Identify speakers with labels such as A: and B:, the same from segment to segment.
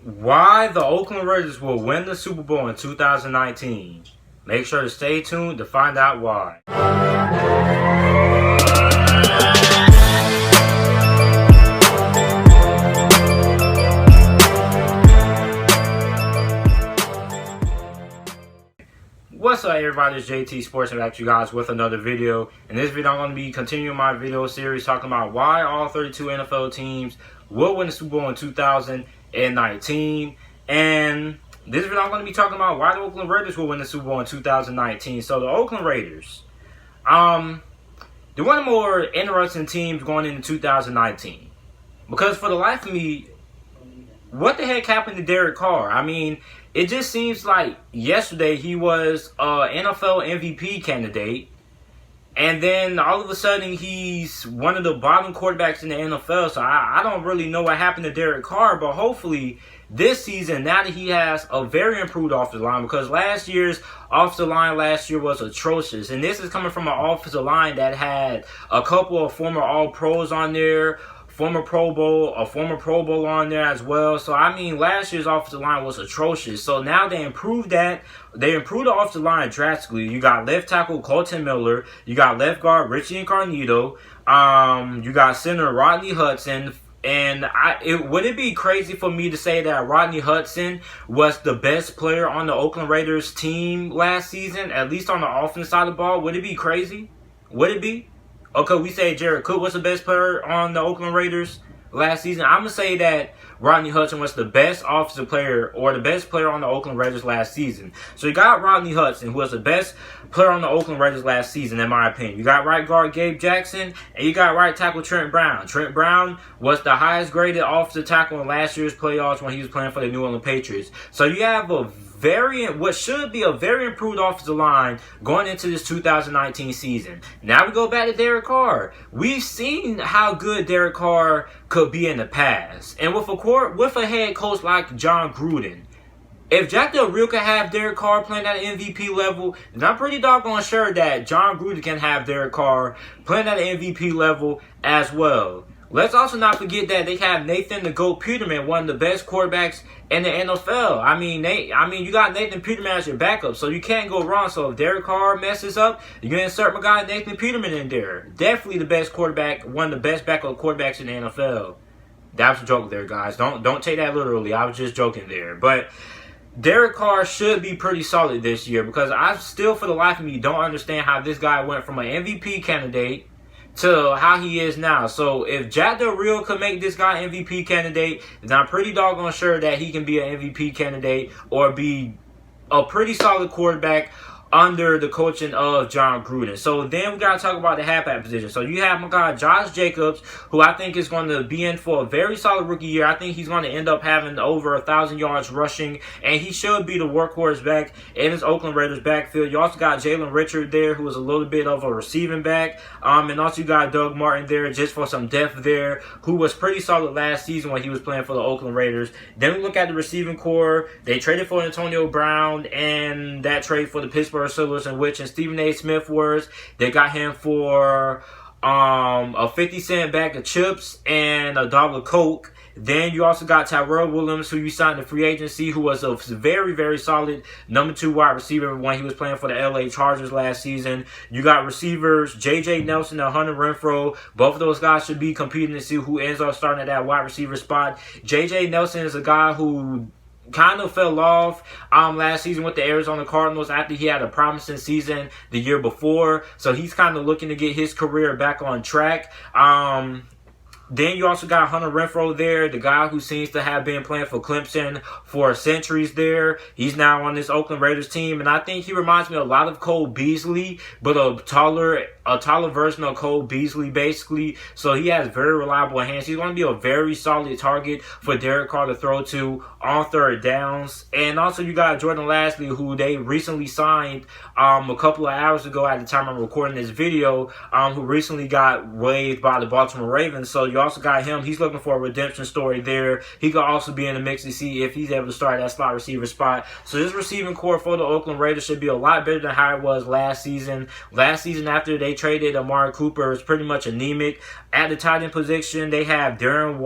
A: Why the Oakland Raiders will win the Super Bowl in 2019. Make sure to stay tuned to find out why. What's up, everybody? It's JT Sports, and back to you guys with another video. In this video, I'm going to be continuing my video series talking about why all 32 NFL teams will win the Super Bowl in 2019. And this video, I'm going to be talking about why the Oakland Raiders will win the Super Bowl in 2019. So the Oakland Raiders, they're one of the more interesting teams going into 2019. Because for the life of me, what the heck happened to Derek Carr? I mean, it just seems like yesterday he was an NFL MVP candidate, and then all of a sudden he's one of the bottom quarterbacks in the NFL. So I don't really know what happened to Derek Carr, but hopefully this season, now that he has a very improved offensive line, because last year's offensive line was atrocious, and this is coming from an offensive line that had a couple of former All-Pros on there, a former Pro Bowl on there as well. So, I mean, last year's offensive line was atrocious. So, now they improved that. They improved the offensive line drastically. You got left tackle Colton Miller. You got left guard Richie Incognito. You got center Rodney Hudson. And would it be crazy for me to say that Rodney Hudson was the best player on the Oakland Raiders team last season, at least on the offensive side of the ball? Would it be crazy? Would it be? Okay, we say Jared Cook was the best player on the Oakland Raiders last season. I'm going to say that Rodney Hudson was the best offensive player or the best player on the Oakland Raiders last season. So you got Rodney Hudson, who was the best player on the Oakland Raiders last season, in my opinion. You got right guard Gabe Jackson, and you got right tackle Trent Brown. Trent Brown was the highest graded offensive tackle in last year's playoffs when he was playing for the New England Patriots. So you have what should be a very improved offensive line going into this 2019 season. Now we go back to Derek Carr. We've seen how good Derek Carr could be in the past. And with a head coach like John Gruden, if Jack Del Rio can have Derek Carr playing at an MVP level, then I'm pretty doggone sure that John Gruden can have Derek Carr playing at an MVP level as well. Let's also not forget that they have Nathan the GOAT Peterman, one of the best quarterbacks in the NFL. I mean, you got Nathan Peterman as your backup, so you can't go wrong. So if Derek Carr messes up, you're going to insert my guy Nathan Peterman in there. Definitely the best quarterback, one of the best backup quarterbacks in the NFL. That was a joke there, guys. Don't take that literally. I was just joking there. But Derek Carr should be pretty solid this year, because I still, for the life of me, don't understand how this guy went from an MVP candidate to how he is now. So if Jack Del Rio could make this guy MVP candidate, then I'm pretty doggone sure that he can be an MVP candidate or be a pretty solid quarterback under the coaching of John Gruden. So then we got to talk about the halfback position. So you have my guy Josh Jacobs, who I think is going to be in for a very solid rookie year. I think he's going to end up having over 1,000 yards rushing, and he should be the workhorse back in his Oakland Raiders backfield. You also got Jalen Richard there, who is a little bit of a receiving back. And also you got Doug Martin there just for some depth there, who was pretty solid last season when he was playing for the Oakland Raiders. Then we look at the receiving core. They traded for Antonio Brown, and that trade for the Pittsburgh Steelers, in which, in Stephen A. Smith words, they got him for a 50-cent bag of chips and a dollar Coke. Then you also got Tyrell Williams, who you signed in free agency, who was a very, very solid number 2 wide receiver when he was playing for the LA Chargers last season. You got receivers J.J. Nelson and Hunter Renfrow. Both of those guys should be competing to see who ends up starting at that wide receiver spot. J.J. Nelson is a guy who kind of fell off last season with the Arizona Cardinals after he had a promising season the year before. So he's kind of looking to get his career back on track. Then you also got Hunter Renfrow there, the guy who seems to have been playing for Clemson for centuries there. He's now on this Oakland Raiders team, and I think he reminds me a lot of Cole Beasley, but a taller version of Cole Beasley, basically. So he has very reliable hands. He's going to be a very solid target for Derek Carr to throw to on third downs. And also you got Jordan Lasley, who they recently signed a couple of hours ago at the time I'm recording this video, who recently got waived by the Baltimore Ravens. So you also got him. He's looking for a redemption story there. He could also be in the mix to see if he's able to start that slot receiver spot. So this receiving core for the Oakland Raiders should be a lot better than how it was last season. Last season, after they traded Amari Cooper, it was pretty much anemic. At the tight end position, they have Darren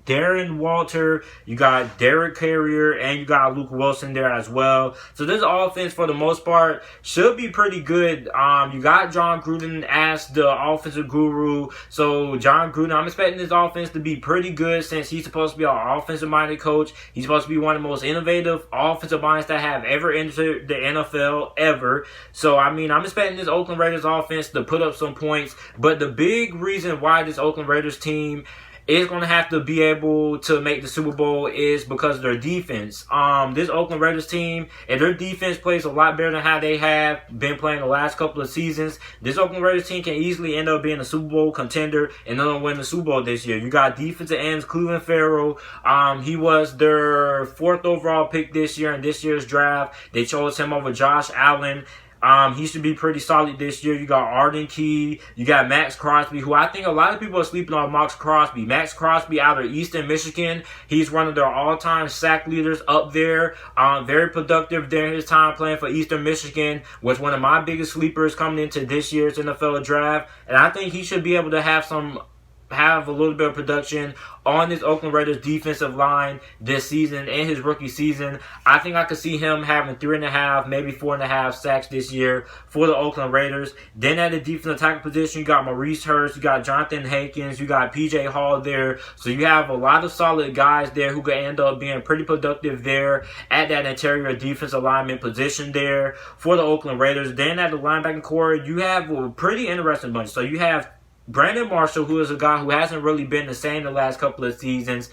A: Darren Walter, you got Derek Carrier, and you got Luke Wilson there as well. So this offense, for the most part, should be pretty good. You got John Gruden as the offensive guru. So John Gruden, I'm expecting this offense to be pretty good since he's supposed to be an offensive-minded coach. He's supposed to be one of the most innovative offensive minds that have ever entered the NFL ever. So, I mean, I'm expecting this Oakland Raiders offense to put up some points. But the big reason why this Oakland Raiders team is going to have to be able to make the Super Bowl is because of their defense. This Oakland Raiders team, and their defense plays a lot better than how they have been playing the last couple of seasons. This Oakland Raiders team can easily end up being a Super Bowl contender and then win the Super Bowl this year. You got defensive ends, Cleveland Farrell. He was their 4th overall pick this year in this year's draft. They chose him over Josh Allen. He should be pretty solid this year. You got Arden Key. You got Max Crosby, who I think a lot of people are sleeping on Max Crosby. Max Crosby out of Eastern Michigan. He's one of their all-time sack leaders up there. Very productive during his time playing for Eastern Michigan. Was one of my biggest sleepers coming into this year's NFL draft. And I think he should be able to have a little bit of production on this Oakland Raiders defensive line this season and his rookie season. I think I could see him having 3.5, maybe 4.5 sacks this year for the Oakland Raiders. Then at the defensive tackle position, you got Maurice Hurst, you got Jonathan Hankins, you got PJ Hall there. So you have a lot of solid guys there who could end up being pretty productive there at that interior defensive lineman position there for the Oakland Raiders. Then at the linebacking core, you have a pretty interesting bunch. So you have Brandon Marshall, who is a guy who hasn't really been the same the last couple of seasons,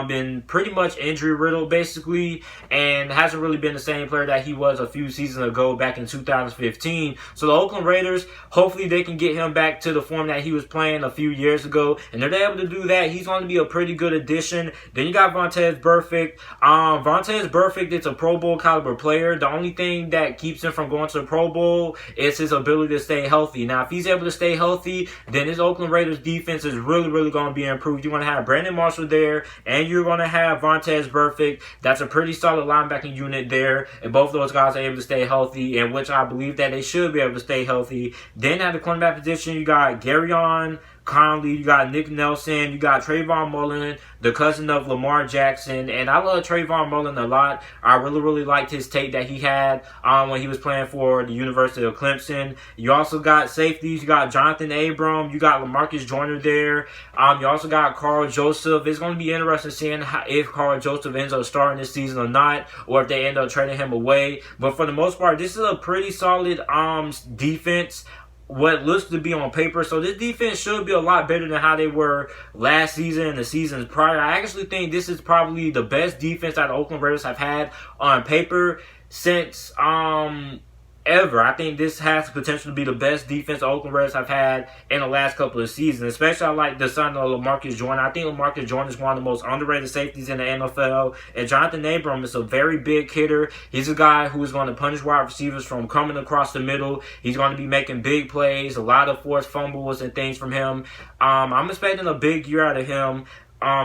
A: been pretty much injury riddled basically, and hasn't really been the same player that he was a few seasons ago back in 2015. So the Oakland Raiders, hopefully they can get him back to the form that he was playing a few years ago, and if they're able to do that, he's going to be a pretty good addition. Then you got Vontaze Burfict. Vontaze Burfict is a Pro Bowl caliber player. The only thing that keeps him from going to the Pro Bowl is his ability to stay healthy. Now, if he's able to stay healthy, then his Oakland Raiders defense is really going to be improved. You're going to have Brandon Marshall there, and you're going to have Vontaze Burfict. That's a pretty solid linebacking unit there, and both of those guys are able to stay healthy, in which I believe that they should be able to stay healthy. Then at the cornerback position, you got Garyon Conley, you got Nick Nelson, you got Trayvon Mullen, the cousin of Lamar Jackson, and I love Trayvon Mullen a lot. I really liked his tape that he had when he was playing for the University of Clemson. You also got safeties, you got Jonathan Abram, you got LaMarcus Joyner there. You also got Carl Joseph. It's going to be interesting seeing if Carl Joseph ends up starting this season or not, or if they end up trading him away. But for the most part, this is a pretty solid defense, what looks to be on paper. So this defense should be a lot better than how they were last season and the seasons prior. I actually think this is probably the best defense that the Oakland Raiders have had on paper since ever. I think this has the potential to be the best defense the Oakland Raiders have had in the last couple of seasons. Especially I like the son of LaMarcus Joyner. I think LaMarcus Joyner is one of the most underrated safeties in the NFL. And Jonathan Abram is a very big hitter. He's a guy who is going to punish wide receivers from coming across the middle. He's going to be making big plays, a lot of forced fumbles and things from him. I'm expecting a big year out of him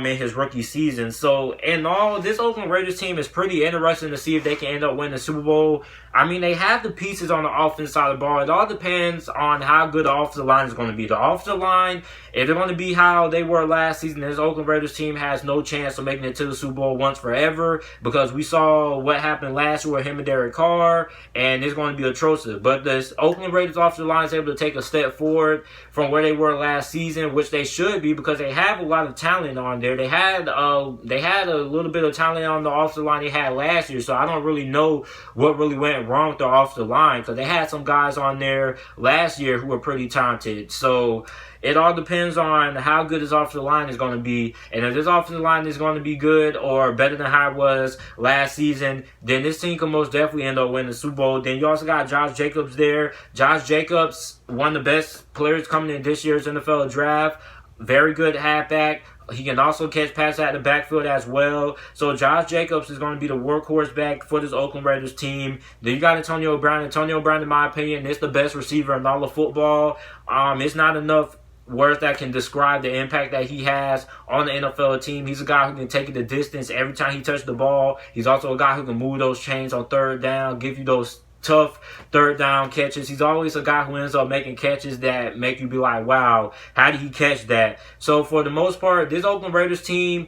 A: in his rookie season. So, in all, this Oakland Raiders team is pretty interesting to see if they can end up winning the Super Bowl. I mean, they have the pieces on the offensive side of the ball. It all depends on how good the offensive line is going to be. The offensive line, if they're going to be how they were last season, this Oakland Raiders team has no chance of making it to the Super Bowl once forever, because we saw what happened last year with him and Derek Carr, and it's going to be atrocious. But this Oakland Raiders offensive line is able to take a step forward from where they were last season, which they should be, because they have a lot of talent on there. They had a little bit of talent on the offensive line they had last year, so I don't really know what really went wrong with the offensive line, because they had some guys on there last year who were pretty talented. So it all depends on how good this offensive line is going to be. And if this offensive line is going to be good or better than how it was last season, then this team can most definitely end up winning the Super Bowl. Then you also got Josh Jacobs there. Josh Jacobs, one of the best players coming in this year's NFL draft. Very good halfback. He can also catch passes out of the backfield as well. So Josh Jacobs is going to be the workhorse back for this Oakland Raiders team. Then you got Antonio Brown. Antonio Brown, in my opinion, is the best receiver in all of football. It's not enough words that can describe the impact that he has on the NFL team. He's a guy who can take it the distance every time he touches the ball. He's also a guy who can move those chains on third down, give you those tough third down catches. He's always a guy who ends up making catches that make you be like, wow, how did he catch that? So for the most part, this Oakland Raiders team,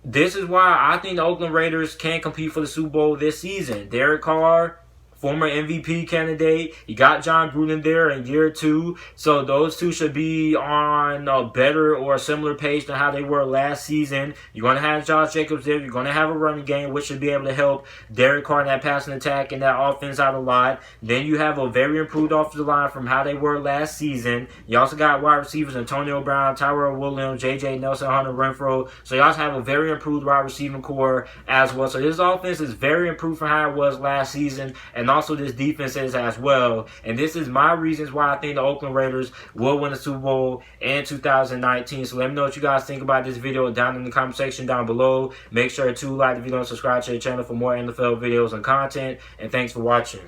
A: this is why I think the Oakland Raiders can compete for the Super Bowl this season. Derek Carr, former MVP candidate. You got John Gruden there in year 2. So those two should be on a better or a similar pace than how they were last season. You're going to have Josh Jacobs there. You're going to have a running game, which should be able to help Derek Carr in that passing attack and that offense out a lot. Then you have a very improved offensive line from how they were last season. You also got wide receivers Antonio Brown, Tyrell Williams, J.J. Nelson, Hunter Renfrow. So you also have a very improved wide receiving core as well. So this offense is very improved from how it was last season. And also this defense is as well. And this is my reasons why I think the Oakland Raiders will win the Super Bowl in 2019. So let me know what you guys think about this video down in the comment section down below. Make sure to like the video and subscribe to the channel for more NFL videos and content. And thanks for watching.